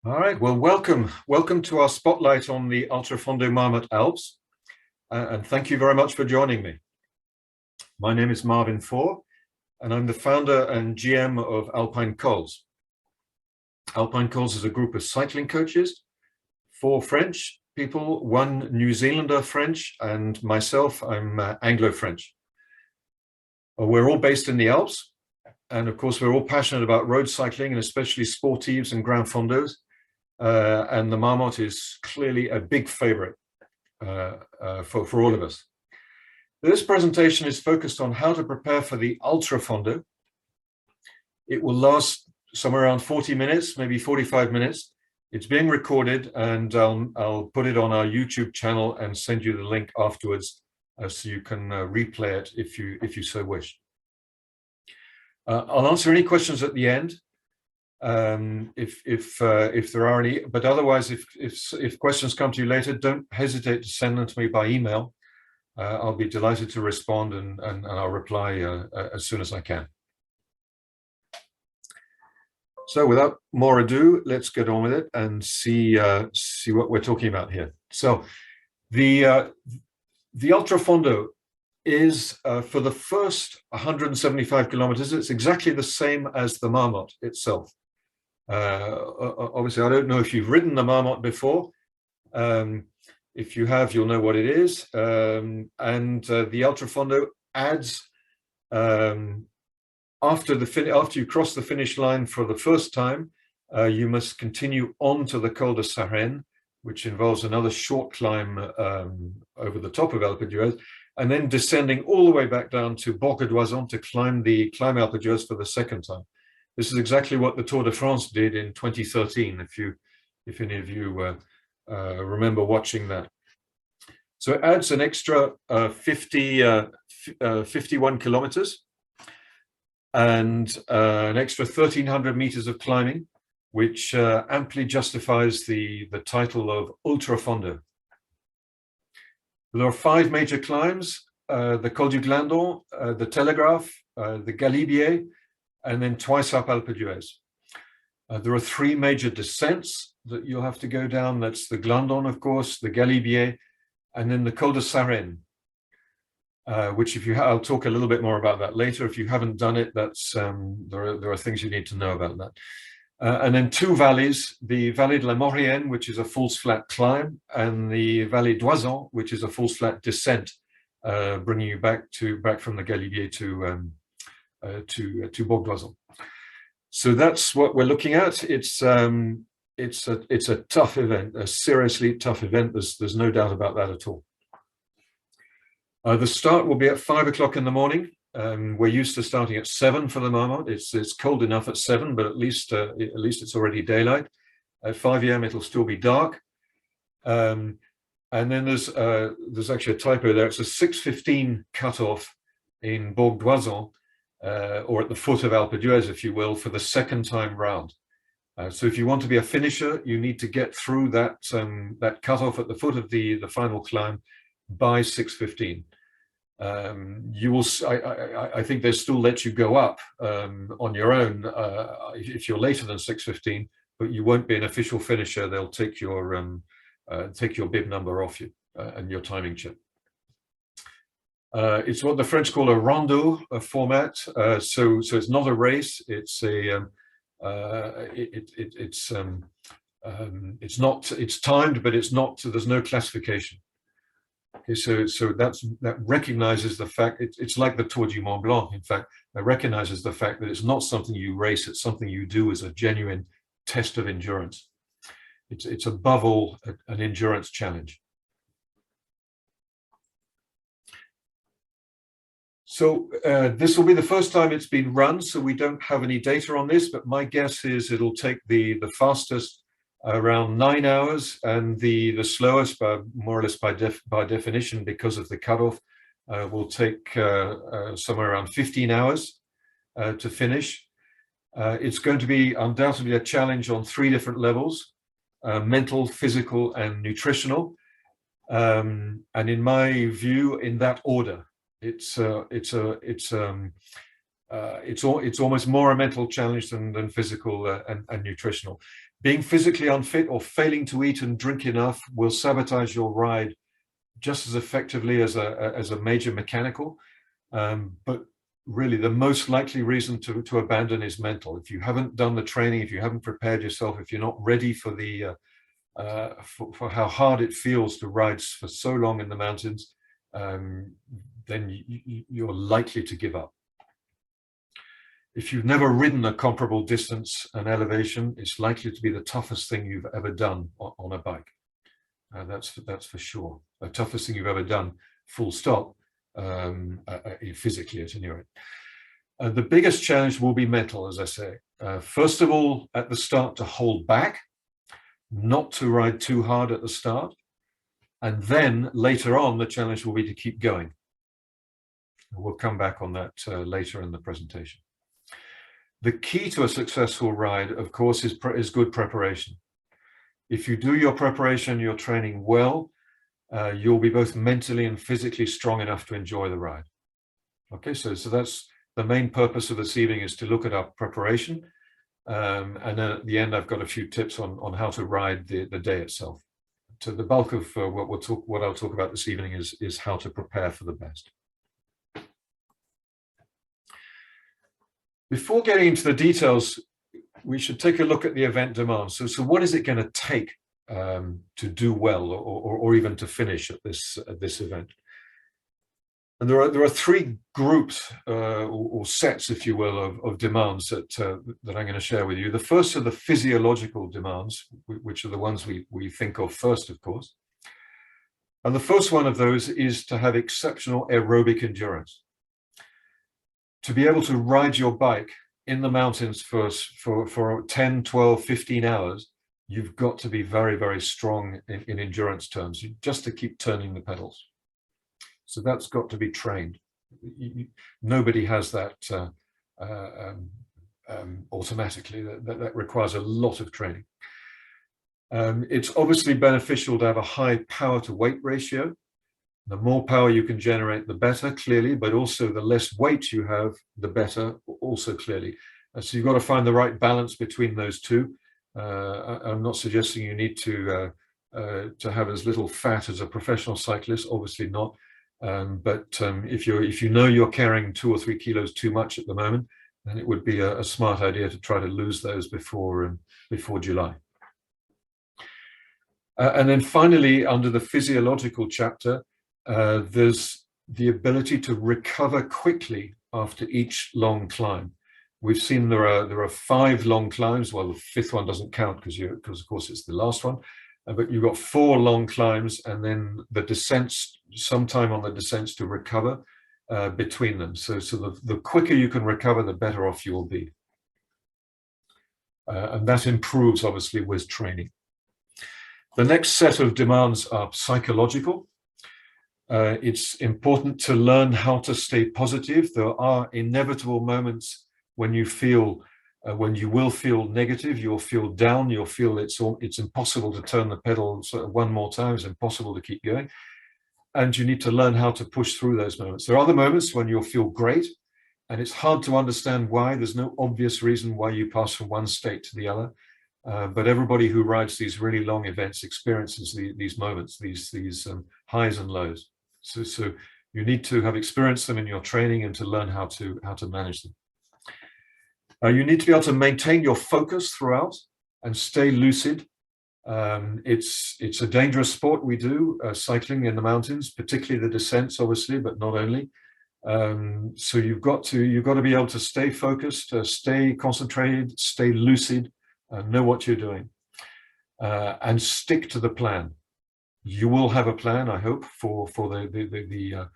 All right, well, welcome to our spotlight on the Ultrafondo Marmotte Alps, and thank you very much for joining me. My name is Marvin, and I'm the founder and GM of Alpine Cols. Alpine Cols is a group of cycling coaches, 4 French people, 1 New Zealander French, and myself, I'm Anglo-French. We're all based in the Alps, and of course, we're all passionate about road cycling, and especially sportives and Granfondos. And the Marmotte is clearly a big favorite for all of us. This presentation is focused on how to prepare for the Ultrafondo. It will last somewhere around 40 minutes, maybe 45 minutes. It's being recorded, and I'll put it on our YouTube channel and send you the link afterwards so you can replay it if you so wish. I'll answer any questions at the end. If there are any, but otherwise, if questions come to you later, don't hesitate to send them to me by email. I'll be delighted to respond, and I'll reply as soon as I can. So without more ado, let's get on with it and see what we're talking about here. So the Ultrafondo is for the first 175 kilometers, it's exactly the same as the Marmotte itself. Obviously, I don't know if you've ridden the Marmotte before. If you have, you'll know what it is. And the Ultrafondo adds, after you cross the finish line for the first time, you must continue on to the Col de Sarenne, which involves another short climb over the top of Alpe d'Huez, and then descending all the way back down to Bourg d'Oisans to climb Alpe d'Huez for the second time. This is exactly what the Tour de France did in 2013, if any of you remember watching that. So it adds an extra 51 kilometers and an extra 1,300 meters of climbing, which amply justifies the title of Ultrafondo. There are 5 major climbs: the Col du Glandon, the Telegraph, the Galibier, and then twice up Alpe d'Huez. There are 3 major descents that you'll have to go down. That's the Glandon, of course, the Galibier, and then the Col de Sarenne, which I'll talk a little bit more about that later. If you haven't done it, that's there are things you need to know about that. And then 2 valleys, the Vallée de la Maurienne, which is a false flat climb, and the Vallée d'Oisans, which is a false flat descent, bringing you back from the Galibier to Bourg d'Oisans. So that's what we're looking at. It's a tough event, a seriously tough event. There's no doubt about that at all. The start will be at 5 o'clock in the morning. We're used to starting at 7 for the Marmotte. It's cold enough at 7, but at least it's already daylight. At 5 a.m. it'll still be dark. And then there's actually a typo there. It's a 6:15 cutoff in Bourg d'Oisans, or at the foot of Alpe d'Huez, if you will, for the second time round. So if you want to be a finisher, you need to get through that cutoff at the foot of the final climb by 6:15. You will. I think they still let you go up on your own if you're later than 6:15, but you won't be an official finisher. They'll take your bib number off you and your timing chip. It's what the French call a rondeau format. So it's not a race. It's it's timed, but it's not. So there's no classification. Okay, so that recognizes the fact it's like the Tour du Mont Blanc. In fact, that recognizes the fact that it's not something you race; it's something you do as a genuine test of endurance. It's above all an endurance challenge. So this will be the first time it's been run, so we don't have any data on this, but my guess is it'll take the fastest around 9 hours, and the slowest, more or less by definition, because of the cutoff, will take somewhere around 15 hours to finish. It's going to be undoubtedly a challenge on 3 different levels: mental, physical, and nutritional. And in my view, in that order. It's almost more a mental challenge than physical and nutritional, Being physically unfit or failing to eat and drink enough will sabotage your ride just as effectively as a major mechanical. But really, the most likely reason to abandon is mental. If you haven't done the training, if you haven't prepared yourself, if you're not ready for the for how hard it feels to ride for so long in the mountains, then you're likely to give up. If you've never ridden a comparable distance and elevation, it's likely to be the toughest thing you've ever done on a bike. That's for sure. The toughest thing you've ever done, full stop, physically at any rate. The biggest challenge will be mental, as I say. First of all, at the start, to hold back, not to ride too hard at the start. And then later on, the challenge will be to keep going. We'll come back on that later in the presentation. The key to a successful ride, of course, is good preparation. If you do your preparation, your training well, you'll be both mentally and physically strong enough to enjoy the ride. Okay, so that's the main purpose of this evening, is to look at our preparation. And then at the end, I've got a few tips on how to ride the day itself. So the bulk of what I'll talk about this evening is how to prepare for the best. Before getting into the details, we should take a look at the event demands. So what is it going to take to do well, or even to finish at this event? And there are three groups or sets, if you will, of demands that I'm going to share with you. The first are the physiological demands, which are the ones we think of first, of course. And the first one of those is to have exceptional aerobic endurance. To be able to ride your bike in the mountains for 10, 12, 15 hours, you've got to be very, very strong in endurance terms, just to keep turning the pedals. So that's got to be trained. Nobody has that automatically. That requires a lot of training. It's obviously beneficial to have a high power to weight ratio. The more power you can generate, the better, clearly, but also the less weight you have, the better, also clearly. So you've got to find the right balance between those two. I'm not suggesting you need to have as little fat as a professional cyclist, obviously not. But if you know you're carrying 2 or 3 kilos too much at the moment, then it would be a smart idea to try to lose those before July. And then finally, under the physiological chapter, there's the ability to recover quickly after each long climb. We've seen there are 5 long climbs. Well, the 5th one doesn't count because of course it's the last one. But you've got 4 long climbs, and then the descents, sometime on the descents to recover between them. So the quicker you can recover, the better off you will be. And that improves, obviously, with training. The next set of demands are psychological. It's important to learn how to stay positive. There are inevitable moments when you will feel negative, you'll feel down, you'll feel it's impossible to turn the pedal one more time, it's impossible to keep going. And you need to learn how to push through those moments. There are other moments when you'll feel great, and it's hard to understand why. There's no obvious reason why you pass from one state to the other. But everybody who rides these really long events experiences these moments, these highs and lows. So you need to have experienced them in your training and to learn how to manage them. You need to be able to maintain your focus throughout and stay lucid. It's a dangerous sport we do, cycling in the mountains, particularly the descents, obviously, but not only. So you've got to be able to stay focused, stay concentrated, stay lucid, know what you're doing, and stick to the plan. You will have a plan, I hope, for the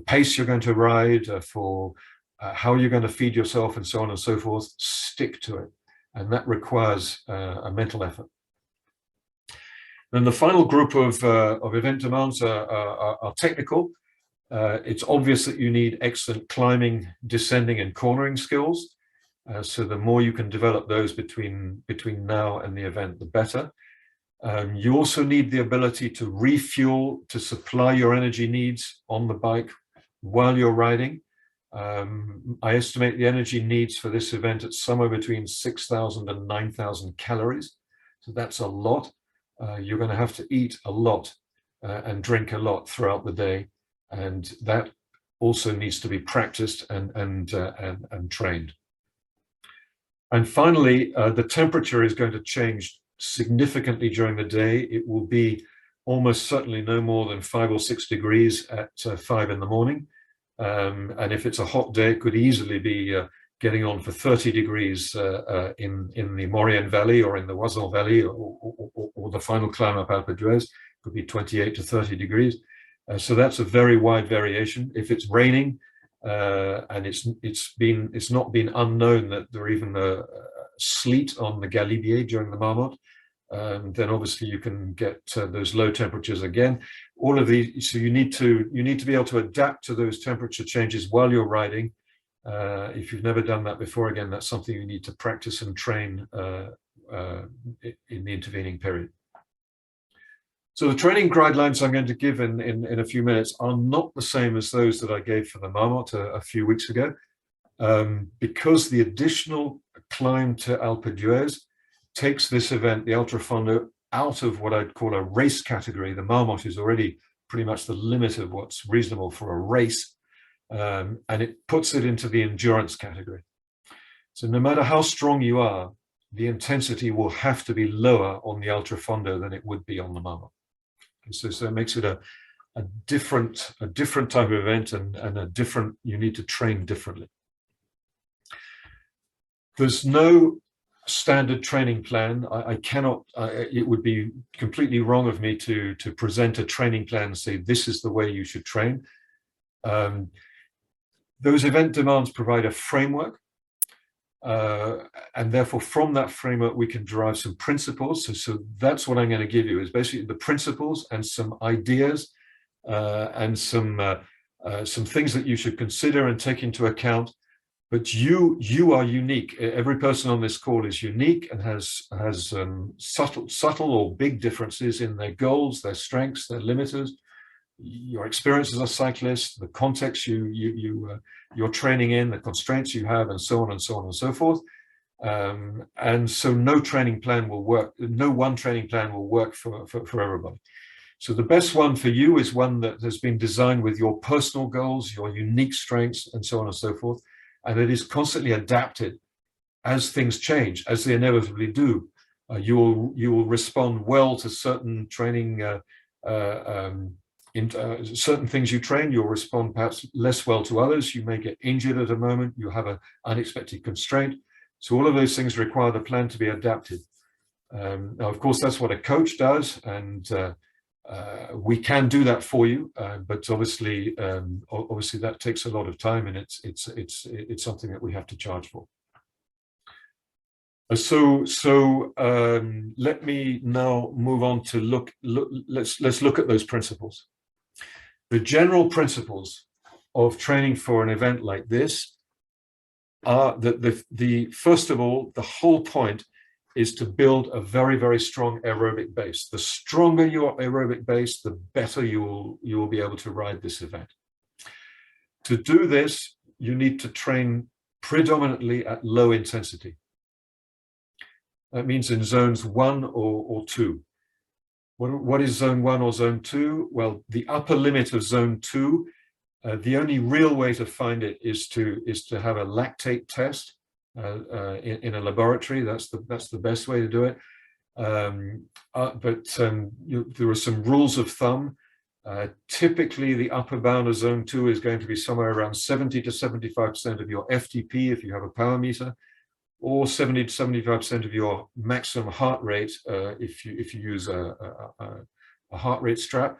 pace you're going to ride, for how you're going to feed yourself, and so on and so forth. Stick to it, and that requires a mental effort. Then the final group of event demands are technical. It's obvious that you need excellent climbing, descending, and cornering skills. So the more you can develop those between now and the event, the better. You also need the ability to refuel, to supply your energy needs on the bike while you're riding. I estimate the energy needs for this event at somewhere between 6,000 and 9,000 calories. So that's a lot. You're going to have to eat a lot and drink a lot throughout the day. And that also needs to be practiced and trained. And finally, the temperature is going to change significantly during the day. It will be almost certainly no more than 5 or 6 degrees at 5 in the morning. And if it's a hot day, it could easily be getting on for 30 degrees in the Maurienne Valley or in the Oisans Valley or the final climb up Alpe d'Huez. Could be 28 to 30 degrees. So that's a very wide variation. If it's raining, and it's not been unknown that there are even sleet on the Galibier during the Marmotte, then obviously you can get those low temperatures again. All of these, so you need to be able to adapt to those temperature changes while you're riding. If you've never done that before, again, that's something you need to practice and train in the intervening period. So the training guidelines I'm going to give in a few minutes are not the same as those that I gave for the Marmotte a few weeks ago, because the additional climb to Alpe d'Huez takes this event, the Ultrafondo, out of what I'd call a race category. The Marmotte is already pretty much the limit of what's reasonable for a race, and it puts it into the endurance category. So no matter how strong you are, the intensity will have to be lower on the Ultrafondo than it would be on the Marmotte. So it makes it a different type of event and you need to train differently. There's no standard training plan. I cannot, it would be completely wrong of me to present a training plan and say, this is the way you should train. Those event demands provide a framework. And therefore, from that framework, we can derive some principles. So that's what I'm going to give you, is basically the principles and some ideas and some things that you should consider and take into account. But you are unique. Every person on this call is unique and has subtle or big differences in their goals, their strengths, their limiters, your experience as a cyclist, the context you're training in, the constraints you have, and so on and so on and so forth. And so no training plan will work. No one training plan will work for everybody. So the best one for you is one that has been designed with your personal goals, your unique strengths, and so on and so forth. And it is constantly adapted as things change, as they inevitably do. You will respond well to certain training certain things you train. You'll respond perhaps less well to others. You may get injured at a moment. You have an unexpected constraint. So all of those things require the plan to be adapted. Now, of course, that's what a coach does, and we can do that for you. But obviously that takes a lot of time, and it's something that we have to charge for. So let me now move on to let's look at those principles. The general principles of training for an event like this are that first of all, the whole point is to build a very, very strong aerobic base. The stronger your aerobic base, the better you will be able to ride this event. To do this, you need to train predominantly at low intensity. That means in zones 1 or 2. What is zone 1 or zone 2? Well, the upper limit of zone 2, the only real way to find it is to have a lactate test in a laboratory. That's the best way to do it. There are some rules of thumb. Typically, the upper bound of zone 2 is going to be somewhere around 70 to 75% of your FTP if you have a power meter, or 70 to 75% of your maximum heart rate if you use a heart rate strap.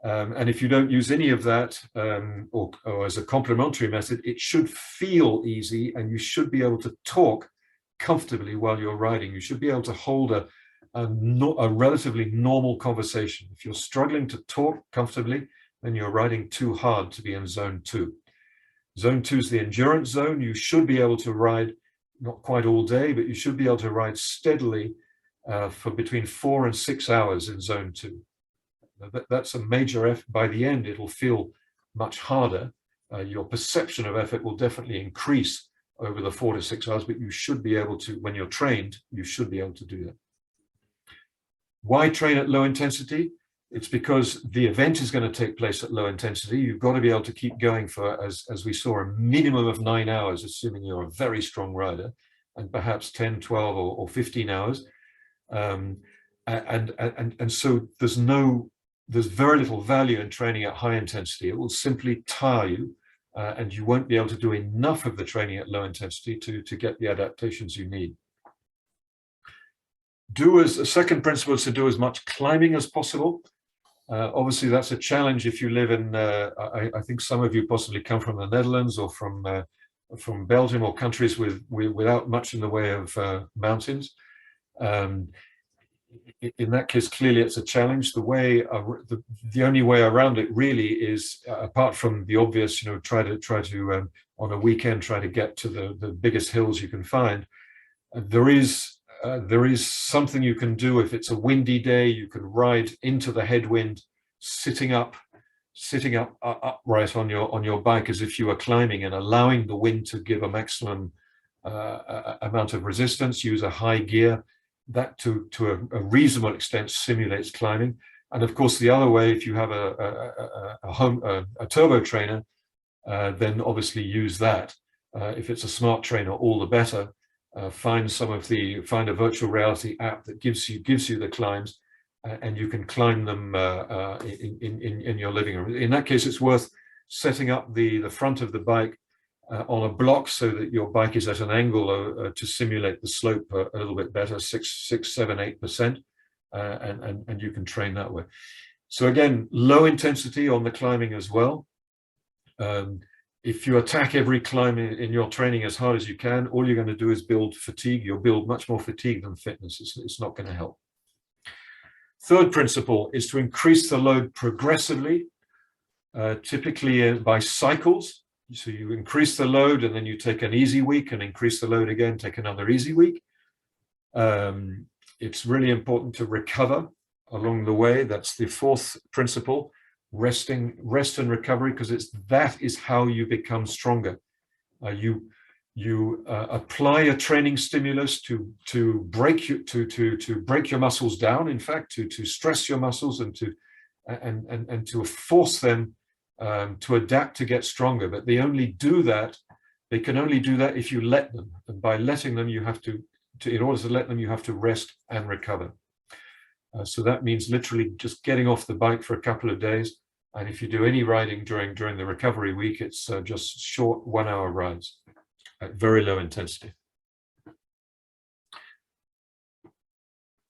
And if you don't use any of that, or as a complementary method, it should feel easy, and you should be able to talk comfortably while you're riding. You should be able to hold a relatively normal conversation. If you're struggling to talk comfortably, then you're riding too hard to be in zone 2. Zone 2 is the endurance zone. You should be able to ride, not quite all day, but you should be able to ride steadily for between 4 and 6 hours in zone 2. That's a major effort. By the end, it'll feel much harder, your perception of effort will definitely increase over the 4 to 6 hours, but you should be able to, when you're trained, you should be able to do that. Why train at low intensity? It's because the event is going to take place at low intensity. You've got to be able to keep going for, as we saw, a minimum of 9 hours, assuming you're a very strong rider, and perhaps 10, 12, or 15 hours. And so there's very little value in training at high intensity. It will simply tire you, and you won't be able to do enough of the training at low intensity to get the adaptations you need. A second principle is to do as much climbing as possible. Obviously, that's a challenge if you live in, I think some of you possibly come from the Netherlands or from Belgium or countries without much in the way of mountains. In that case, clearly it's a challenge. The only way around it really is, apart from the obvious, try to on a weekend try to get to the biggest hills you can find. There is something you can do. If it's a windy day, you can ride into the headwind, sitting up upright on your bike as if you were climbing, and allowing the wind to give a maximum amount of resistance. Use a high gear. That to a reasonable extent simulates climbing. And of course, the other way, if you have a turbo trainer, then obviously use that. If it's a smart trainer, all the better. Find a virtual reality app that gives you the climbs, and you can climb them in your living room. In that case, it's worth setting up the front of the bike on a block so that your bike is at an angle to simulate the slope a little bit better, 6, 7, 8%, and you can train that way. So again, low intensity on the climbing as well. If you attack every climb in your training as hard as you can, all you're going to do is build fatigue. You'll build much more fatigue than fitness. It's not going to help. Third principle is to increase the load progressively, typically by cycles. So you increase the load and then you take an easy week and increase the load again, take another easy week. It's really important to recover along the way. That's the fourth principle. Rest and recovery, because that is how you become stronger. You apply a training stimulus to break your muscles down. In fact, to stress your muscles and to force them to adapt to get stronger. But they can only do that if you let them. And by letting them, you have to in order to let them, you have to rest and recover. So that means literally just getting off the bike for a couple of days. And if you do any riding during the recovery week, it's just short 1 hour rides at very low intensity.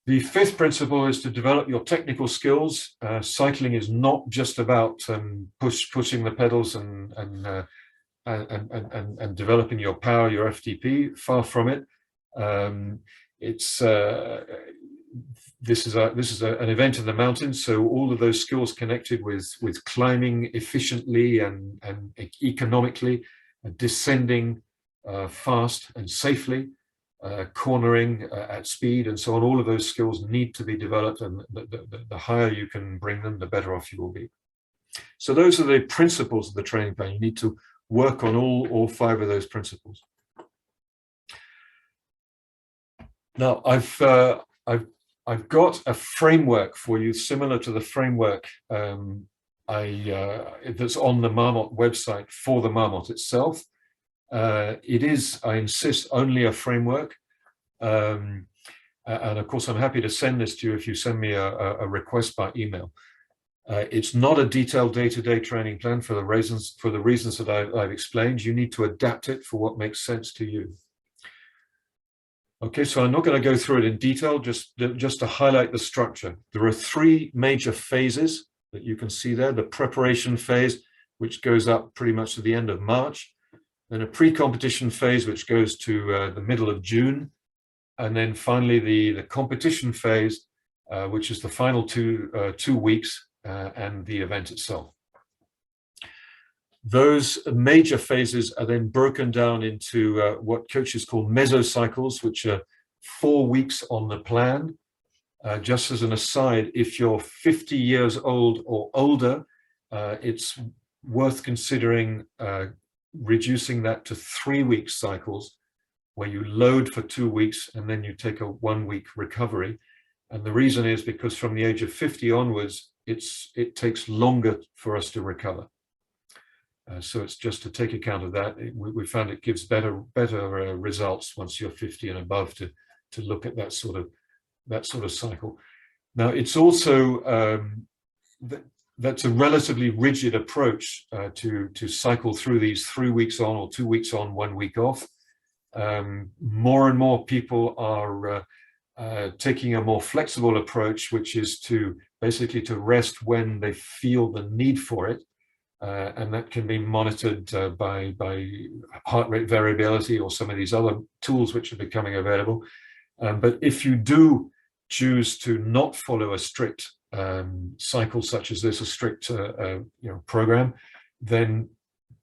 The fifth principle is to develop your technical skills. Cycling is not just about pushing the pedals and developing your power, your FTP. Far from it. This is an event in the mountains, so all of those skills connected with climbing efficiently and economically, descending fast and safely, cornering at speed, and so on. All of those skills need to be developed, and the higher you can bring them, the better off you will be. So those are the principles of the training plan. You need to work on all 5 of those principles. Now, I've got a framework for you similar to the framework that's on the Marmotte website for the Marmotte itself. It is, I insist, only a framework. And of course, I'm happy to send this to you if you send me a request by email. It's not a detailed day-to-day training plan for the reasons that I've explained. You need to adapt it for what makes sense to you. Okay, so I'm not going to go through it in detail, just to highlight the structure. There are 3 major phases that you can see there. The preparation phase, which goes up pretty much to the end of March. Then a pre-competition phase, which goes to the middle of June. And then finally the competition phase, which is the final 2 weeks and the event itself. Those major phases are then broken down into what coaches call mesocycles, which are 4 weeks on the plan. Just as an aside, if you're 50 years old or older, it's worth considering reducing that to 3-week cycles, where you load for 2 weeks and then you take a 1-week recovery. And the reason is because from the age of 50 onwards, it takes longer for us to recover. So it's just to take account of that. We found it gives better results once you're 50 and above to look at that sort of cycle. Now, it's also that's a relatively rigid approach to cycle through these 3 weeks on or 2 weeks on, 1 week off. More and more people are taking a more flexible approach, which is to basically to rest when they feel the need for it. And that can be monitored by heart rate variability or some of these other tools which are becoming available. But if you do choose to not follow a strict cycle such as this, a strict program, then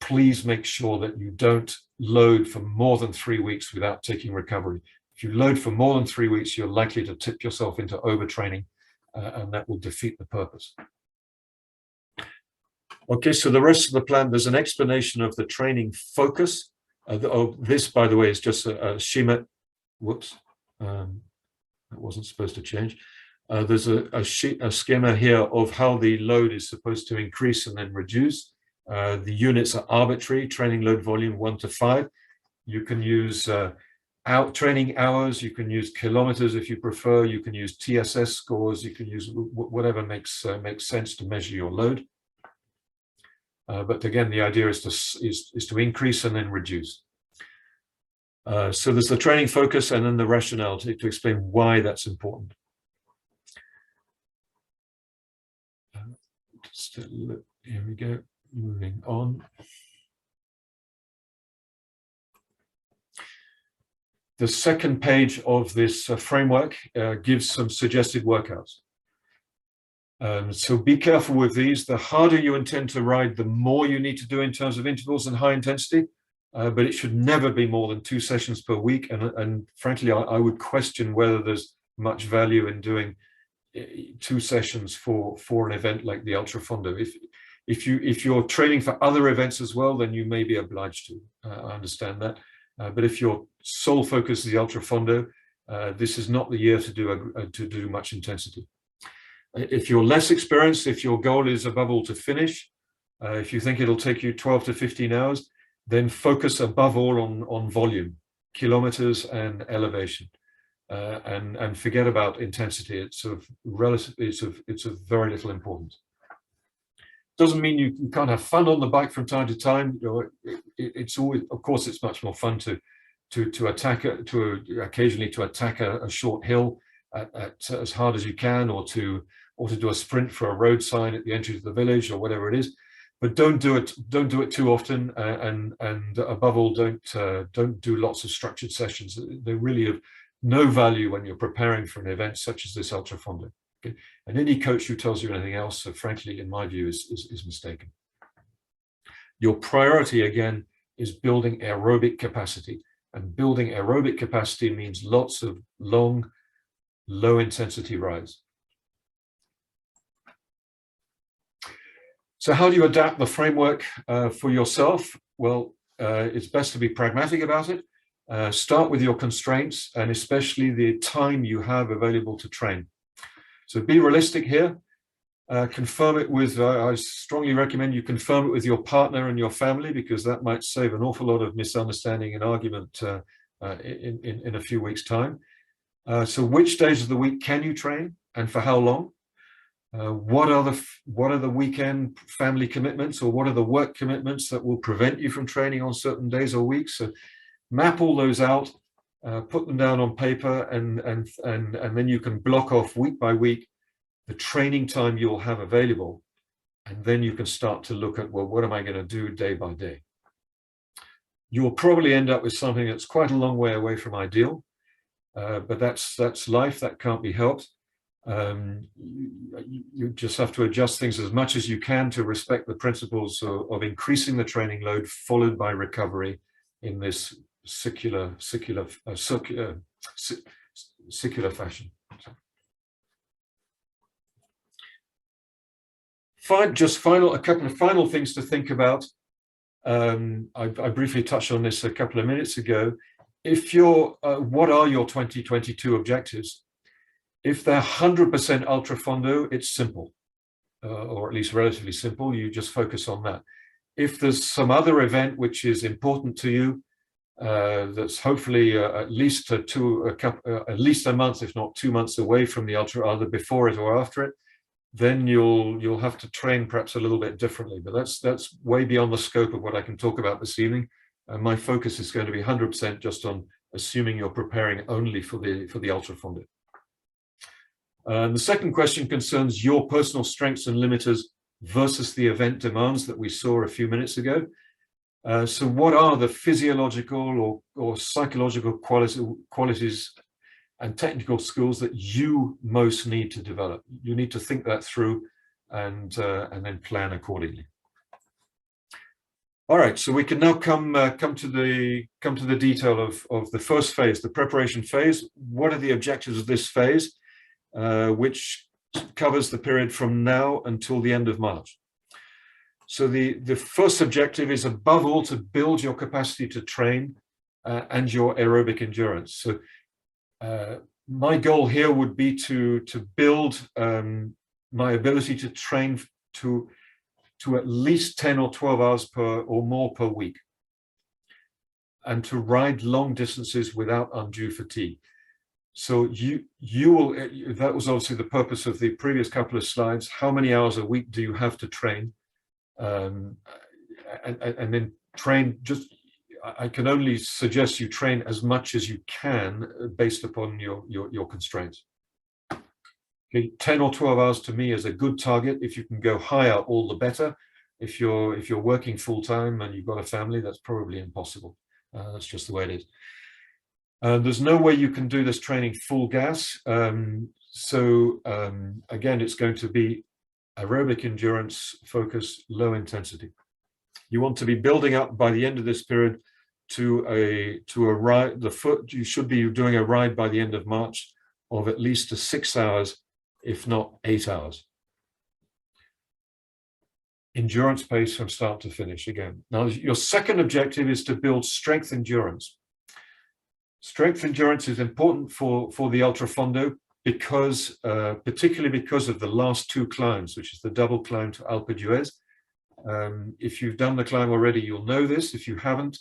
please make sure that you don't load for more than 3 weeks without taking recovery. If you load for more than 3 weeks, you're likely to tip yourself into overtraining, and that will defeat the purpose. Okay, so the rest of the plan, there's an explanation of the training focus. This, by the way, is just a schema. Whoops, that wasn't supposed to change. There's a schema here of how the load is supposed to increase and then reduce. The units are arbitrary, training load volume 1 to 5. You can use training hours, you can use kilometers if you prefer, you can use TSS scores, you can use whatever makes sense to measure your load. But again, the idea is to increase and then reduce. So there's the training focus and then the rationale to explain why that's important. Here we go, moving on. The second page of this framework gives some suggested workouts. So be careful with these. The harder you intend to ride, the more you need to do in terms of intervals and high intensity, but it should never be more than 2 sessions per week. And frankly, I would question whether there's much value in doing 2 sessions for an event like the Ultrafondo. If you're training for other events as well, then you may be obliged to. I understand that. But if your sole focus is the Ultrafondo, this is not the year to do much intensity. If you're less experienced, if your goal is above all to finish, if you think it'll take you 12 to 15 hours, then focus above all on volume, kilometers and elevation, and forget about intensity. It's of very little importance. Doesn't mean you can't have fun on the bike from time to time. It's always, of course, it's much more fun to occasionally attack a short hill at as hard as you can, or to do a sprint for a road sign at the entry to the village or whatever it is. But don't do it too often, and above all, don't do lots of structured sessions. They really have no value when you're preparing for an event such as this Ultrafondo. Okay? And any coach who tells you anything else, frankly, in my view, is mistaken. Your priority again is building aerobic capacity, and building aerobic capacity means lots of long, low intensity rides. So how do you adapt the framework for yourself? Well, it's best to be pragmatic about it. Start with your constraints, and especially the time you have available to train. So be realistic here. Confirm it with, I strongly recommend you confirm it with your partner and your family, because that might save an awful lot of misunderstanding and argument in a few weeks' time. So which days of the week can you train, and for how long? What are the weekend family commitments, or what are the work commitments that will prevent you from training on certain days or weeks? So map all those out, put them down on paper, and then you can block off week by week the training time you'll have available, and then you can start to look at, well, what am I going to do day by day? You'll probably end up with something that's quite a long way away from ideal, but that's life. That can't be helped. You just have to adjust things as much as you can to respect the principles of increasing the training load followed by recovery in this secular fashion. A couple of final things to think about. I briefly touched on this a couple of minutes ago. If you're, what are your 2022 objectives? If they're 100% Ultrafondo, it's simple, or at least relatively simple. You just focus on that. If there's some other event which is important to you, that's hopefully at least at least a month, if not 2 months away from the ultra, either before it or after it, then you'll have to train perhaps a little bit differently. But that's way beyond the scope of what I can talk about this evening. My focus is going to be 100% just on assuming you're preparing only for the Ultrafondo. The second question concerns your personal strengths and limiters versus the event demands that we saw a few minutes ago. So what are the physiological or psychological qualities and technical skills that you most need to develop? You need to think that through and then plan accordingly. All right, so we can now come to the detail of the first phase, the preparation phase. What are the objectives of this phase, which covers the period from now until the end of March? So the first objective is, above all, to build your capacity to train and your aerobic endurance. So my goal here would be to build my ability to train to at least 10 or 12 hours or more per week, and to ride long distances without undue fatigue. So you will, that was obviously the purpose of the previous couple of slides. How many hours a week do you have to train? And then train, I can only suggest you train as much as you can based upon your constraints. Okay, 10 or 12 hours to me is a good target. If you can go higher, all the better. If you're working full time and you've got a family, that's probably impossible. That's just the way it is. There's no way you can do this training full gas. Again, it's going to be aerobic endurance focus, low intensity. You want to be building up by the end of this period to a ride. You should be doing a ride by the end of March of at least 6 hours, if not 8 hours. Endurance pace from start to finish again. Now, your second objective is to build strength endurance. Strength endurance is important for the Ultrafondo because, particularly because of the last two climbs, which is the double climb to Alpe d'Huez. If you've done the climb already, you'll know this. If you haven't,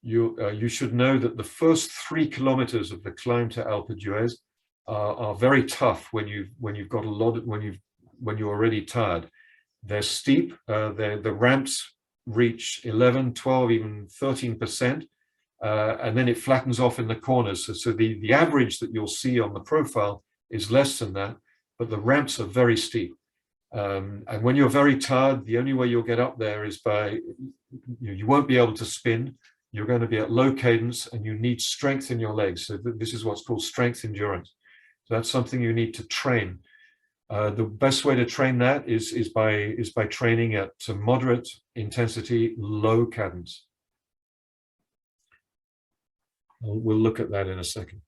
you should know that the first 3 kilometers of the climb to Alpe d'Huez are very tough when you've got a lot of, when you're already tired. They're steep. The ramps reach 11, 12, even 13%. And then it flattens off in the corners. So the average that you'll see on the profile is less than that, but the ramps are very steep. And when you're very tired, the only way you'll get up there is by, you won't be able to spin. You're going to be at low cadence and you need strength in your legs. So this is what's called strength endurance. So that's something you need to train. The best way to train that is by training at moderate intensity, low cadence. We'll look at that in a second.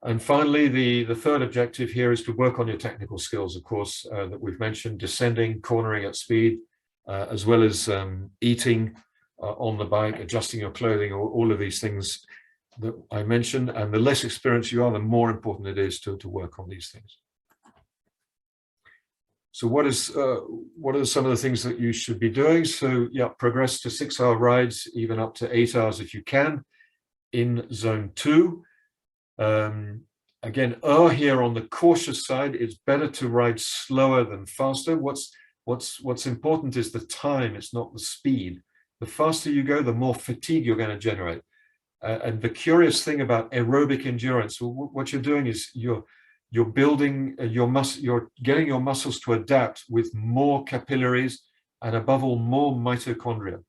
And finally, the third objective here is to work on your technical skills, of course, that we've mentioned: descending, cornering at speed, as well as eating on the bike, adjusting your clothing, all of these things that I mentioned. And the less experienced you are, the more important it is to work on these things. So what are some of the things that you should be doing? So yeah, progress to 6-hour rides, even up to 8 hours if you can, in zone 2. Again, here on the cautious side. It's better to ride slower than faster. What's important is the time, it's not the speed. The faster you go, the more fatigue you're going to generate. And the curious thing about aerobic endurance, what you're doing is you're building you're getting your muscles to adapt with more capillaries and, above all, more mitochondria.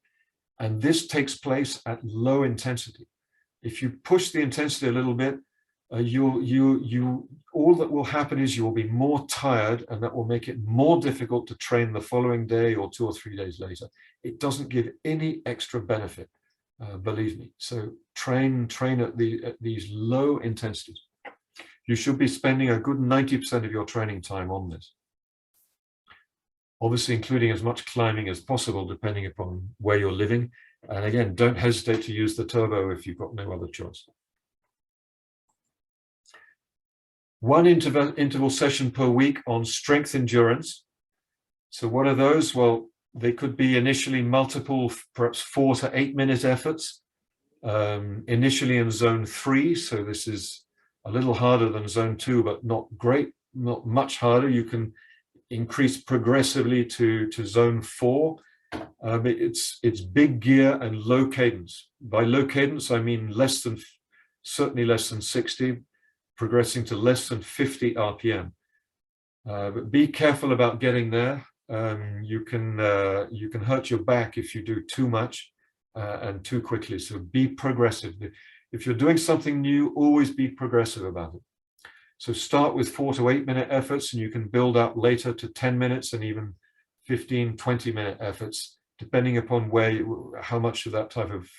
And this takes place at low intensity. If you push the intensity a little bit, all that will happen is you will be more tired, and that will make it more difficult to train the following day or 2 or 3 days later. It doesn't give any extra benefit, believe me. So train at these low intensities. You should be spending a good 90% of your training time on this. obviously including as much climbing as possible, depending upon where you're living. And again, don't hesitate to use the turbo if you've got no other choice. One interval session per week on strength endurance. So what are those? Well, they could be initially multiple, perhaps 4 to 8 minute efforts, initially in zone 3. So this is a little harder than zone 2, but not great, not much harder. You can increase progressively to zone 4. It's big gear and low cadence. By low cadence, I mean certainly less than 60, progressing to less than 50 RPM. But be careful about getting there. You can hurt your back if you do too much and too quickly. So be progressive. If you're doing something new, always be progressive about it. So start with 4 to 8 minute efforts, and you can build up later to 10 minutes and even 15, 20 minute efforts, depending upon how much of that type of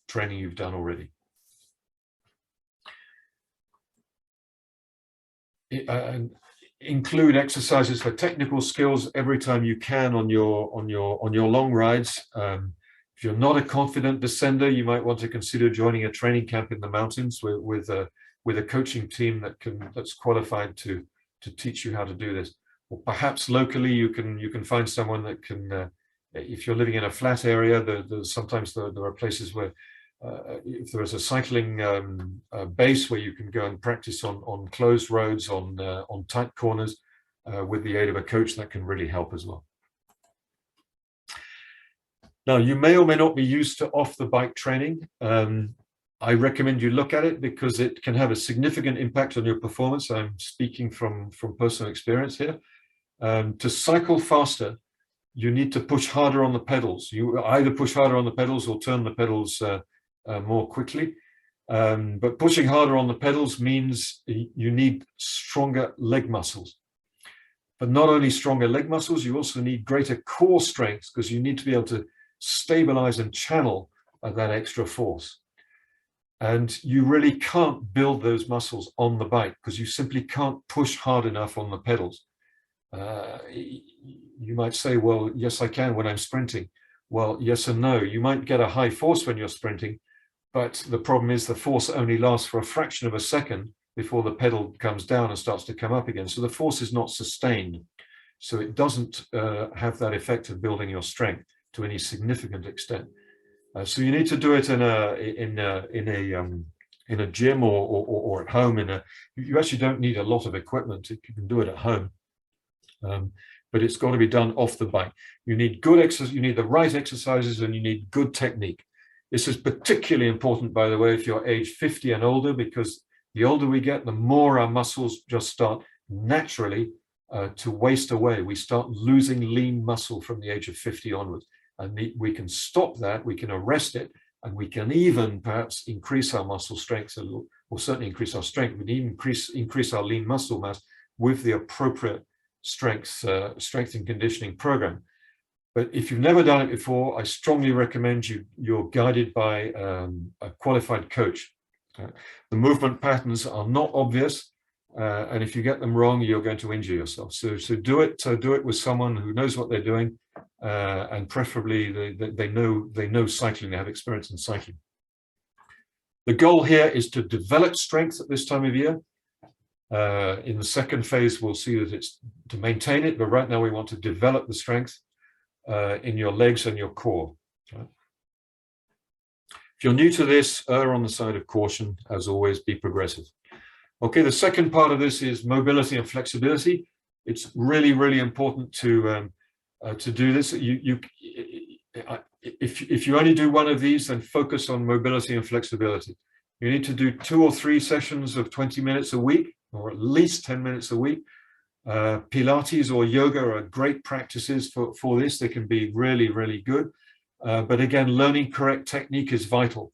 training you've done already. Include exercises for technical skills every time you can on your long rides. If you're not a confident descender, you might want to consider joining a training camp in the mountains with a coaching team that's qualified to teach you how to do this. Or perhaps locally you can find someone that can. If you're living in a flat area, sometimes there are places where if there is a cycling base where you can go and practice on closed roads, on tight corners, with the aid of a coach, that can really help as well. Now, you may or may not be used to off-the-bike training. I recommend you look at it because it can have a significant impact on your performance. I'm speaking from personal experience here. To cycle faster, you need to push harder on the pedals. You either push harder on the pedals or turn the pedals more quickly. But pushing harder on the pedals means you need stronger leg muscles. But not only stronger leg muscles, you also need greater core strength, because you need to be able to stabilize and channel that extra force. And you really can't build those muscles on the bike because you simply can't push hard enough on the pedals. You might say, well, yes, I can when I'm sprinting. Well, yes and no. You might get a high force when you're sprinting, but the problem is the force only lasts for a fraction of a second before the pedal comes down and starts to come up again. So the force is not sustained. So it doesn't have that effect of building your strength to any significant extent. So you need to do it in a gym or at home. You actually don't need a lot of equipment. You can do it at home, but it's got to be done off the bike. You need good exercise. You need the right exercises, and you need good technique. This is particularly important, by the way, if you're age 50 and older, because the older we get, the more our muscles just start naturally to waste away. We start losing lean muscle from the age of 50 onwards. And we can stop that, we can arrest it, and we can even perhaps increase our muscle strength, or certainly increase our strength. We can even increase our lean muscle mass with the appropriate strength and conditioning program. But if you've never done it before, I strongly recommend you're guided by a qualified coach. The movement patterns are not obvious, and if you get them wrong, you're going to injure yourself. So do it with someone who knows what they're doing. And preferably they know cycling, they have experience in cycling. The goal here is to develop strength at this time of year. In the second phase, we'll see that it's to maintain it, but right now we want to develop the strength in your legs and your core. Right? If you're new to this, err on the side of caution. As always, be progressive. Okay, the second part of this is mobility and flexibility. It's really, really important to do this. If you only do one of these, then focus on mobility and flexibility. You need to do 2 or 3 sessions of 20 minutes a week, or at least 10 minutes a week. Pilates or yoga are great practices for this. They can be really, really good. But again, learning correct technique is vital.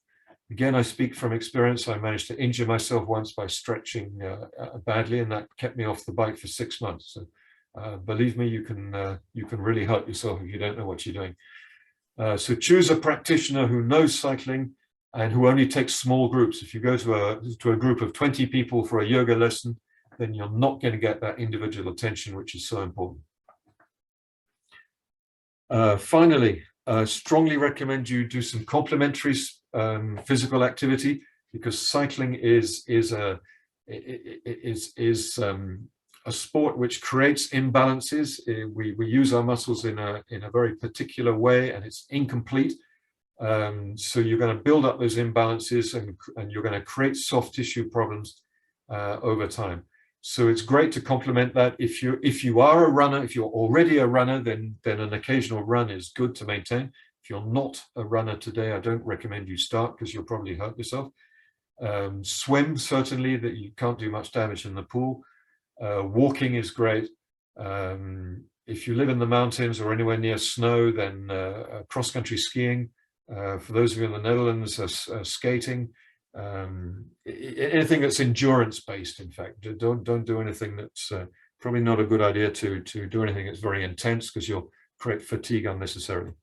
Again, I speak from experience. I managed to injure myself once by stretching badly, and that kept me off the bike for 6 months. So, believe me, you can really hurt yourself if you don't know what you're doing. So choose a practitioner who knows cycling and who only takes small groups. If you go to a group of 20 people for a yoga lesson, then you're not going to get that individual attention, which is so important. Finally, strongly recommend you do some complementary physical activity, because cycling is a sport which creates imbalances. We use our muscles in a very particular way, and it's incomplete. So you're going to build up those imbalances, and you're going to create soft tissue problems over time. So it's great to complement that. If you are a runner, if you're already a runner, then an occasional run is good to maintain. If you're not a runner today, I don't recommend you start, because you'll probably hurt yourself. Swim, certainly, that you can't do much damage in the pool. Walking is great. If you live in the mountains or anywhere near snow, then cross-country skiing. For those of you in the Netherlands, skating. Anything that's endurance based. In fact, don't do anything that's probably not a good idea to do anything that's very intense, because you'll create fatigue unnecessarily.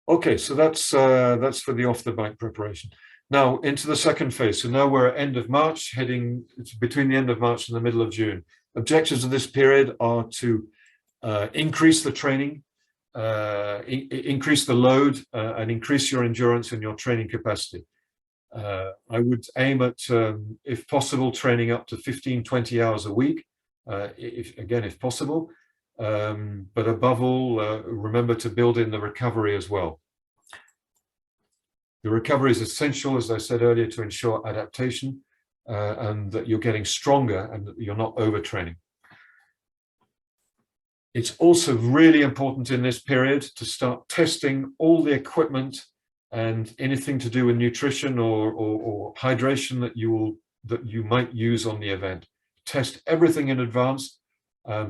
Okay, so that's for the off the bike preparation. Now into the second phase. So now we're at end of March, heading between the end of March and the middle of June. Objectives of this period are to increase the training, increase the load, and increase your endurance and your training capacity. I would aim at, if possible, training up to 15-20 hours a week, if possible. But above all, remember to build in the recovery as well. The recovery is essential, as I said earlier, to ensure adaptation and that you're getting stronger and that you're not overtraining. It's also really important in this period to start testing all the equipment and anything to do with nutrition or hydration that you might use on the event. Test everything in advance,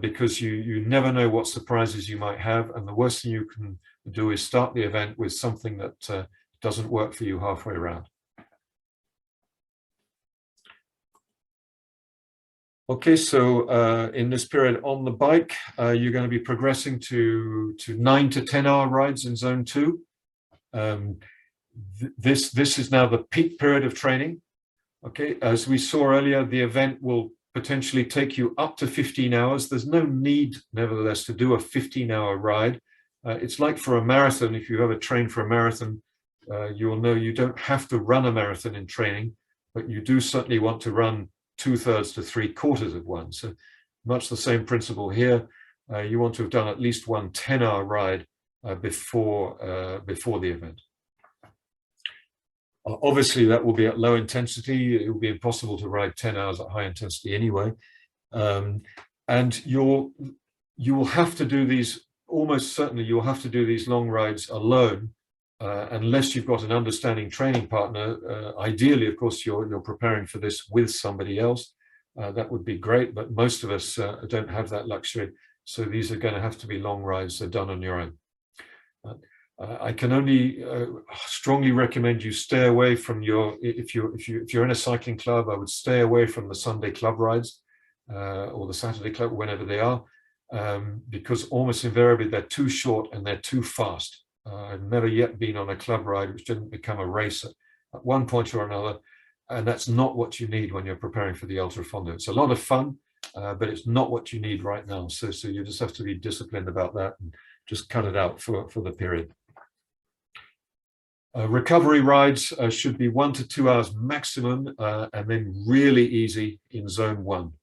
because you never know what surprises you might have, and the worst thing you can do is start the event with something that doesn't work for you halfway around. Okay, so in this period on the bike, you're going to be progressing to 9 to 10 hour rides in zone 2. This is now the peak period of training. Okay, as we saw earlier, the event will potentially take you up to 15 hours. There's no need, nevertheless, to do a 15-hour ride. It's like for a marathon. If you've ever trained for a marathon, you'll know you don't have to run a marathon in training, but you do certainly want to run 2/3 to 3/4 of one. So much the same principle here. You want to have done at least one 10-hour ride before the event. Obviously, that will be at low intensity. It will be impossible to ride 10 hours at high intensity anyway. And you will have to do these, almost certainly you'll have to do these long rides alone, unless you've got an understanding training partner. Ideally, of course, you're preparing for this with somebody else. That would be great, but most of us don't have that luxury. So these are going to have to be long rides that are done on your own. I can only strongly recommend you stay away from if you're in a cycling club, I would stay away from the Sunday club rides or the Saturday club, whenever they are, because almost invariably they're too short and they're too fast. I've never yet been on a club ride which didn't become a race at one point or another, and that's not what you need when you're preparing for the Ultrafondo. It's a lot of fun, but it's not what you need right now. So you just have to be disciplined about that and just cut it out for the period. Recovery rides should be 1 to 2 hours maximum, and then really easy in zone 1.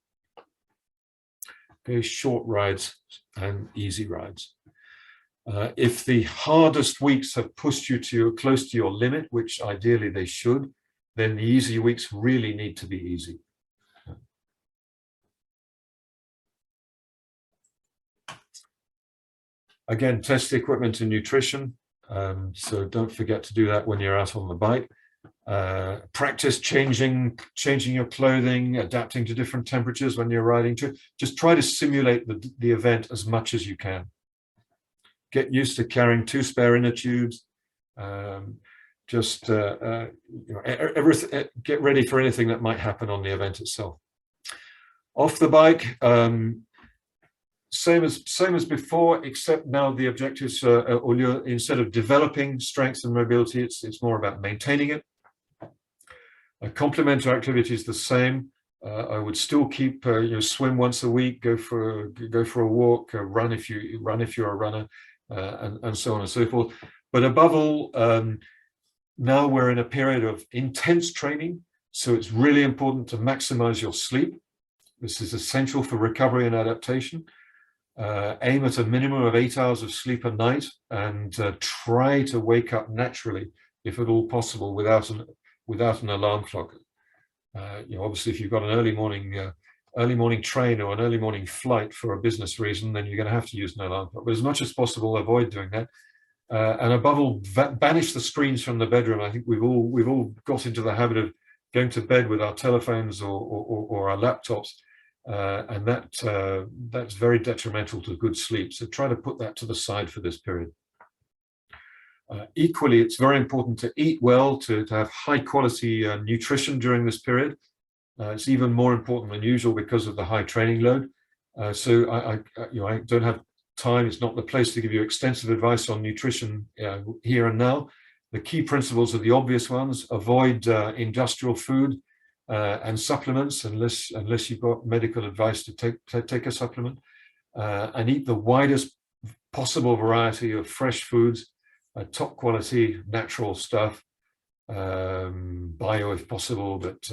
Okay, short rides and easy rides. If the hardest weeks have pushed you close to your limit, which ideally they should, then the easy weeks really need to be easy. Again, test the equipment and nutrition. So don't forget to do that when you're out on the bike. Practice changing your clothing, adapting to different temperatures when you're riding. Just try to simulate the event as much as you can. Get used to carrying 2 spare inner tubes. Get ready for anything that might happen on the event itself. Off the bike, same as before, except now the objectives are, instead of developing strength and mobility, it's more about maintaining it. Complementary activity is the same. I would still keep swim once a week, go for a walk, run if you're a runner, and so on and so forth. But above all, now we're in a period of intense training, so it's really important to maximize your sleep. This is essential for recovery and adaptation. Aim at a minimum of 8 hours of sleep a night, and try to wake up naturally, if at all possible, without an alarm clock. Obviously, if you've got an early morning train or an early morning flight for a business reason, then you're going to have to use an alarm clock. But as much as possible, avoid doing that. And above all, banish the screens from the bedroom. I think we've all got into the habit of going to bed with our telephones or our laptops, and that's very detrimental to good sleep. So try to put that to the side for this period. Equally, it's very important to eat well, to have high quality nutrition during this period. It's even more important than usual because of the high training load. So I don't have time, it's not the place to give you extensive advice on nutrition here and now. The key principles are the obvious ones. Avoid industrial food and supplements unless you've got medical advice to take a supplement, and eat the widest possible variety of fresh foods, top quality natural stuff, bio if possible, but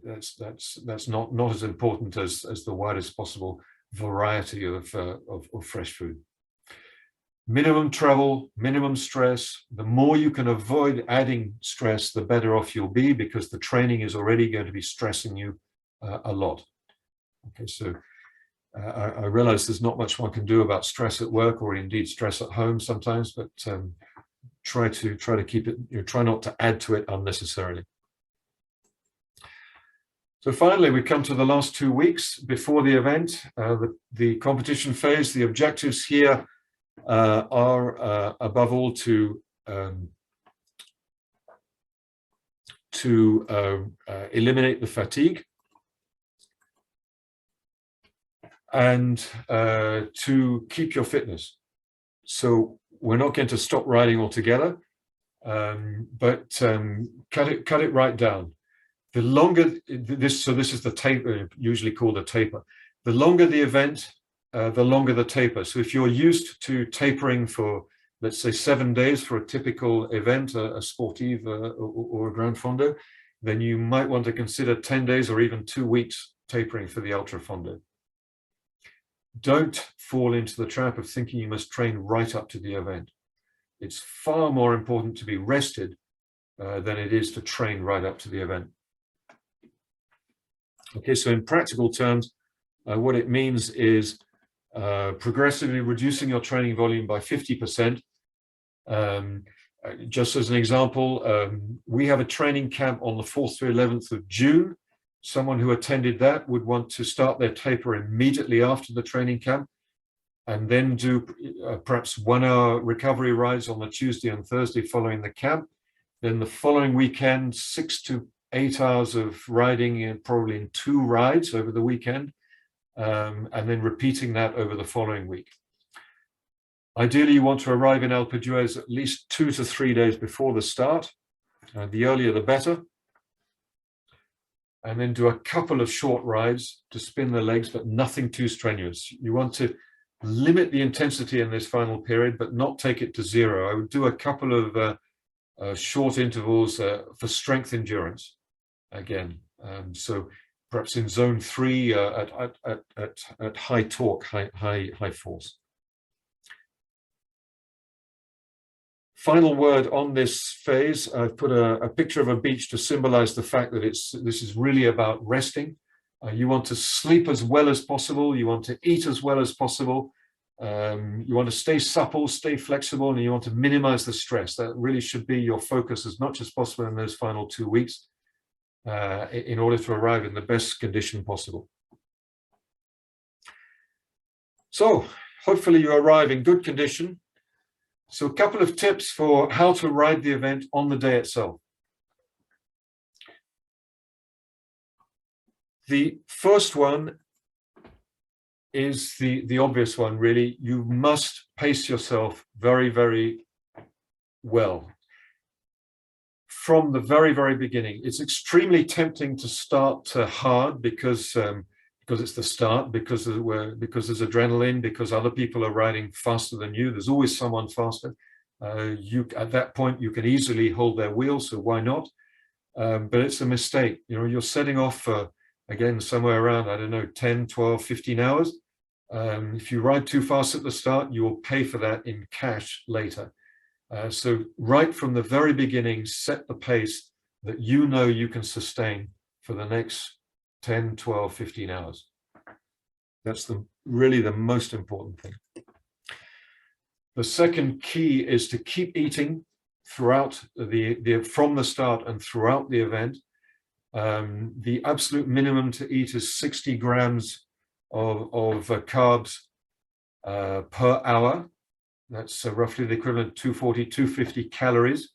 that's not as important as the widest possible variety of fresh food. Minimum travel, minimum stress. The more you can avoid adding stress, the better off you'll be, because the training is already going to be stressing you a lot. Okay, so I realize there's not much one can do about stress at work, or indeed stress at home sometimes, but try to keep it, try not to add to it unnecessarily. So finally, we come to the last 2 weeks before the event, the competition phase. The objectives here are above all to eliminate the fatigue, and to keep your fitness. So we're not going to stop riding altogether, but cut it right down. The longer this is the taper, usually called a taper. The longer the event, the longer the taper. So if you're used to tapering for, let's say, 7 days for a typical event, a sportive or a Granfondo, then you might want to consider 10 days or even 2 weeks tapering for the Ultrafondo. Don't fall into the trap of thinking you must train right up to the event. It's far more important to be rested than it is to train right up to the event. Okay, so in practical terms, what it means is progressively reducing your training volume by 50%. Just as an example, we have a training camp on the 4th to 11th of June. Someone who attended that would want to start their taper immediately after the training camp, and then do perhaps 1 hour recovery rides on the Tuesday and Thursday following the camp. Then the following weekend, 6 to 8 hours of riding, probably in 2 rides over the weekend, and then repeating that over the following week. Ideally, you want to arrive in Alpe d'Huez at least 2 to 3 days before the start. The earlier the better. And then do a couple of short rides to spin the legs, but nothing too strenuous. You want to limit the intensity in this final period, but not take it to 0. I would do a couple of short intervals for strength endurance again. So perhaps in zone 3 at high torque, high force. Final word on this phase, I've put a picture of a beach to symbolize the fact that this is really about resting. You want to sleep as well as possible. You want to eat as well as possible. You want to stay supple, stay flexible, and you want to minimize the stress. That really should be your focus as much as possible in those final 2 weeks in order to arrive in the best condition possible. So hopefully you arrive in good condition. So a couple of tips for how to ride the event on the day itself. The first one is the obvious one, really. You must pace yourself very, very well. from the very, very beginning. It's extremely tempting to start hard because it's the start, because there's adrenaline, because other people are riding faster than you. There's always someone faster. At that point, you can easily hold their wheel, so why not? But it's a mistake. You know, you're setting off again somewhere around, I don't know, 10, 12, 15 hours. If you ride too fast at the start, you will pay for that in cash later. So right from the very beginning, set the pace that you know you can sustain for the next 10, 12, 15 hours. That's really the most important thing. The second key is to keep eating throughout from the start and throughout the event. The absolute minimum to eat is 60 grams of carbs per hour. That's roughly the equivalent of 240, 250 calories.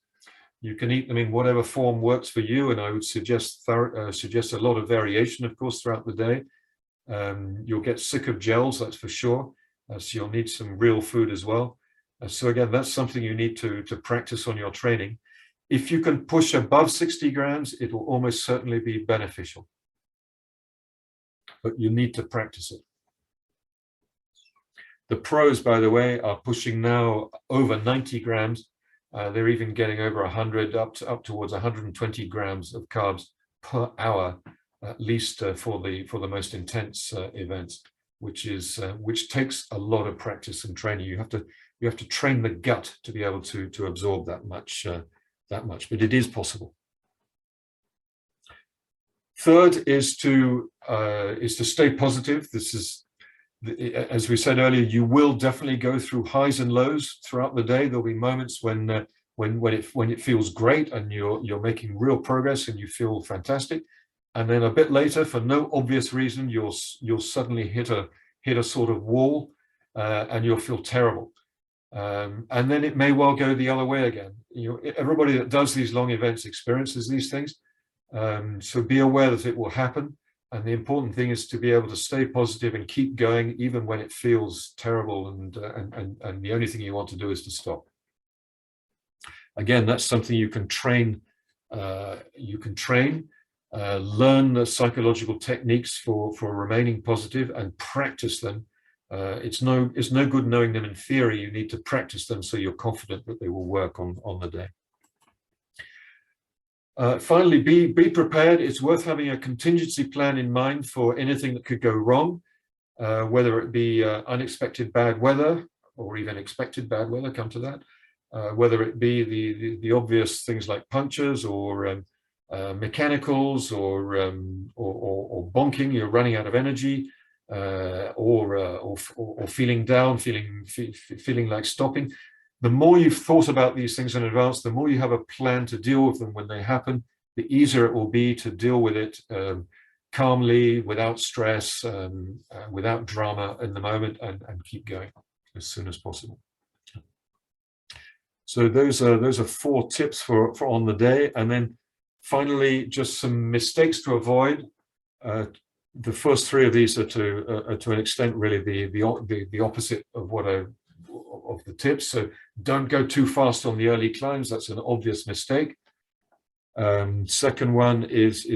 You can eat them in whatever form works for you, and I would suggest a lot of variation, of course, throughout the day. You'll get sick of gels, that's for sure, so you'll need some real food as well. So again, that's something you need to practice on your training. If you can push above 60 grams, it will almost certainly be beneficial, but you need to practice it. The pros, by the way, are pushing now over 90 grams. They're even getting over 100, up towards 120 grams of carbs per hour, at least for the most intense events, which takes a lot of practice and training. You have to train the gut to be able to absorb that much, but it is possible. Third is to stay positive. This is, as we said earlier, you will definitely go through highs and lows throughout the day. There'll be moments when it feels great and you're making real progress and you feel fantastic, and then a bit later, for no obvious reason, you'll suddenly hit a sort of wall, and you'll feel terrible. And then it may well go the other way again. Everybody that does these long events experiences these things, so be aware that it will happen. And the important thing is to be able to stay positive and keep going even when it feels terrible, and the only thing you want to do is to stop. Again, that's something you can train. Learn the psychological techniques for remaining positive and practice them. It's no good knowing them in theory. You need to practice them so you're confident that they will work on the day. Finally, be prepared. It's worth having a contingency plan in mind for anything that could go wrong, whether it be unexpected bad weather or even expected bad weather, come to that, whether it be the obvious things like punctures or mechanicals or bonking, you're running out of energy, or feeling down, feeling like stopping. The more you've thought about these things in advance, the more you have a plan to deal with them when they happen, the easier it will be to deal with it calmly, without stress, without drama in the moment, and keep going as soon as possible. So those are 4 tips for on the day. And then finally, just some mistakes to avoid. The first 3 of these are to an extent really the opposite of of the tips. So don't go too fast on the early climbs. That's an obvious mistake. Second one is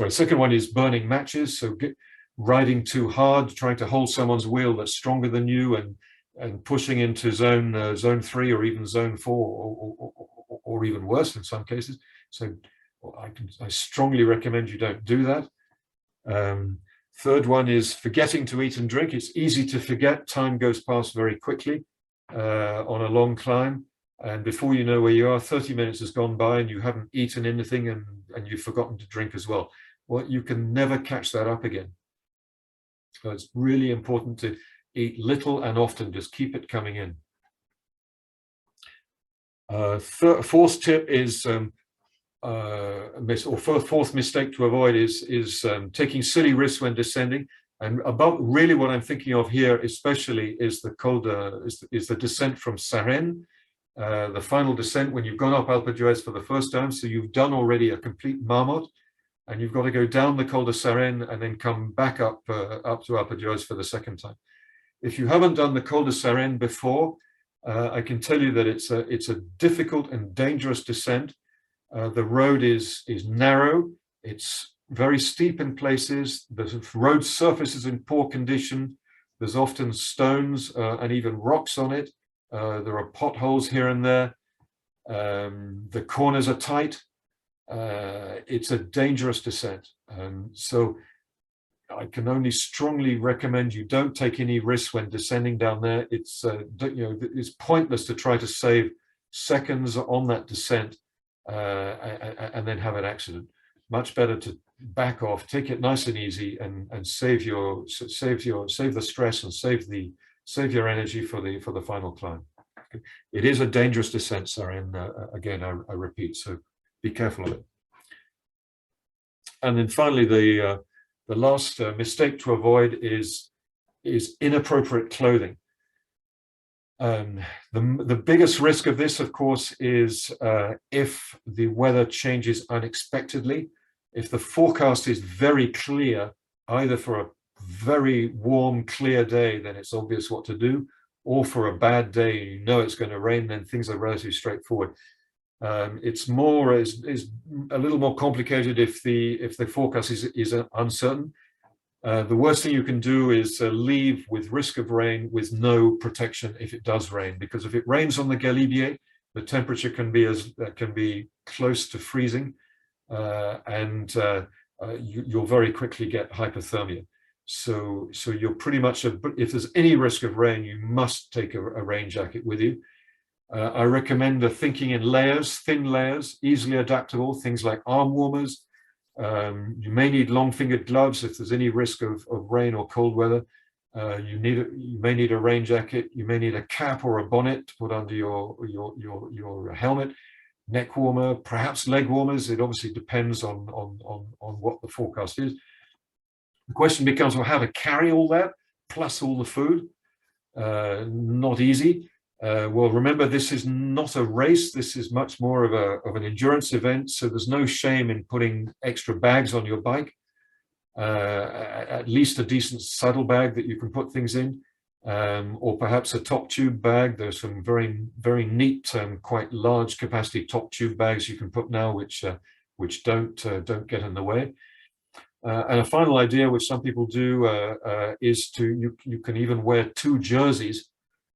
second one is burning matches. So riding too hard, trying to hold someone's wheel that's stronger than you, and pushing into zone 3 or even zone 4, or even worse in some cases. So I strongly recommend you don't do that. Third one is forgetting to eat and drink. It's easy to forget. Time goes past very quickly on a long climb, and before you know where you are, 30 minutes has gone by and you haven't eaten anything, and you've forgotten to drink as well. Well, you can never catch that up again. So it's really important to eat little and often. Just keep it coming in. Fourth tip is fourth mistake to avoid is taking silly risks when descending. And really what I'm thinking of here especially is the descent from Sarenne, the final descent when you've gone up Alpe d'Huez for the first time. So you've done already a complete marmotte, and you've got to go down the Col de Sarenne and then come back up to Alpe d'Huez for the second time. If you haven't done the Col de Sarenne before, I can tell you that it's a difficult and dangerous descent. The road is narrow. It's very steep in places. The road surface is in poor condition. There's often stones and even rocks on it. There are potholes here and there. The corners are tight. It's a dangerous descent. So I can only strongly recommend you don't take any risks when descending down there. It's it's pointless to try to save seconds on that descent and then have an accident. Much better to back off, take it nice and easy, and save the stress and save your energy for the final climb. It is a dangerous descent, Sarenne. Again, I repeat, so be careful of it. And then finally, the last mistake to avoid is inappropriate clothing. The biggest risk of this, of course, is if the weather changes unexpectedly. If the forecast is very clear, either for a very warm, clear day, then it's obvious what to do, or for a bad day, you know it's going to rain, then things are relatively straightforward. It's a little more complicated if the forecast is uncertain. The worst thing you can do is leave with risk of rain with no protection if it does rain, because if it rains on the Galibier, the temperature can be close to freezing, and you'll very quickly get hypothermia. So you're pretty much, if there's any risk of rain, you must take a rain jacket with you. I recommend thinking in layers, thin layers, easily adaptable, things like arm warmers. You may need long-fingered gloves if there's any risk of rain or cold weather. You may need a rain jacket. You may need a cap or a bonnet to put under your helmet. Neck warmer, perhaps leg warmers. It obviously depends on what the forecast is. The question becomes, well, how to carry all that plus all the food? Not easy. Well, remember, this is not a race. This is much more of an endurance event. So there's no shame in putting extra bags on your bike. At least a decent saddle bag that you can put things in, or perhaps a top tube bag. There's some very, very neat, quite large capacity top tube bags you can put now, which don't get in the way. And a final idea, which some people do, is you can even wear two jerseys,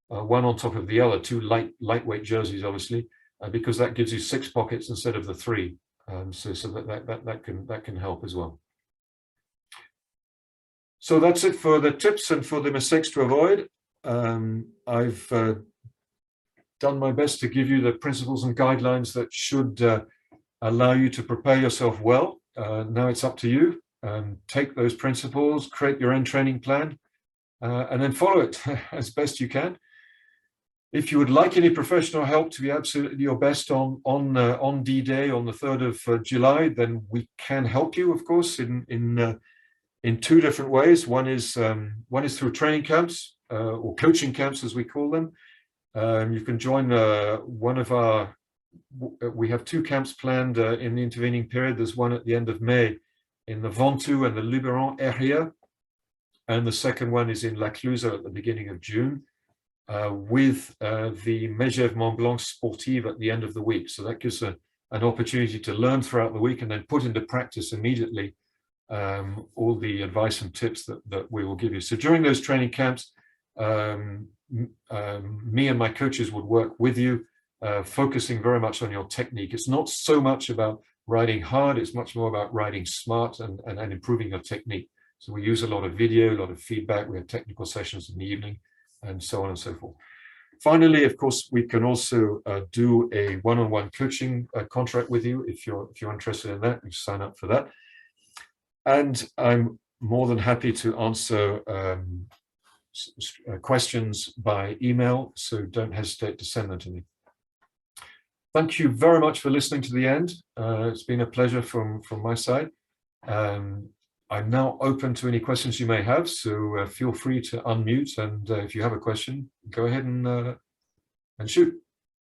one on top of the other, two lightweight jerseys, obviously, because that gives you 6 pockets instead of the 3. So that can help as well. So that's it for the tips and for the mistakes to avoid. I've done my best to give you the principles and guidelines that should allow you to prepare yourself well. Now it's up to you. Take those principles, create your own training plan, and then follow it as best you can. If you would like any professional help to be absolutely your best on D-Day on the 3rd of July, then we can help you, of course, in 2 different ways. One is through training camps or coaching camps, as we call them. You can join one of our. We have 2 camps planned in the intervening period. There's one at the end of May in the Ventoux and the Luberon area, and the second one is in La Clusaz at the beginning of June, with the Megève Mont Blanc Sportive at the end of the week. So that gives an opportunity to learn throughout the week and then put into practice immediately all the advice and tips that we will give you. So during those training camps, me and my coaches would work with you, focusing very much on your technique. It's not so much about riding hard, it's much more about riding smart and improving your technique. So we use a lot of video, a lot of feedback. We have technical sessions in the evening, and so on and so forth. Finally, of course, we can also do a one-on-one coaching contract with you. If you're interested in that, you sign up for that. And I'm more than happy to answer questions by email, so don't hesitate to send them to me. Thank you very much for listening to the end. It's been a pleasure from my side. I'm now open to any questions you may have, so feel free to unmute, and if you have a question, go ahead and shoot.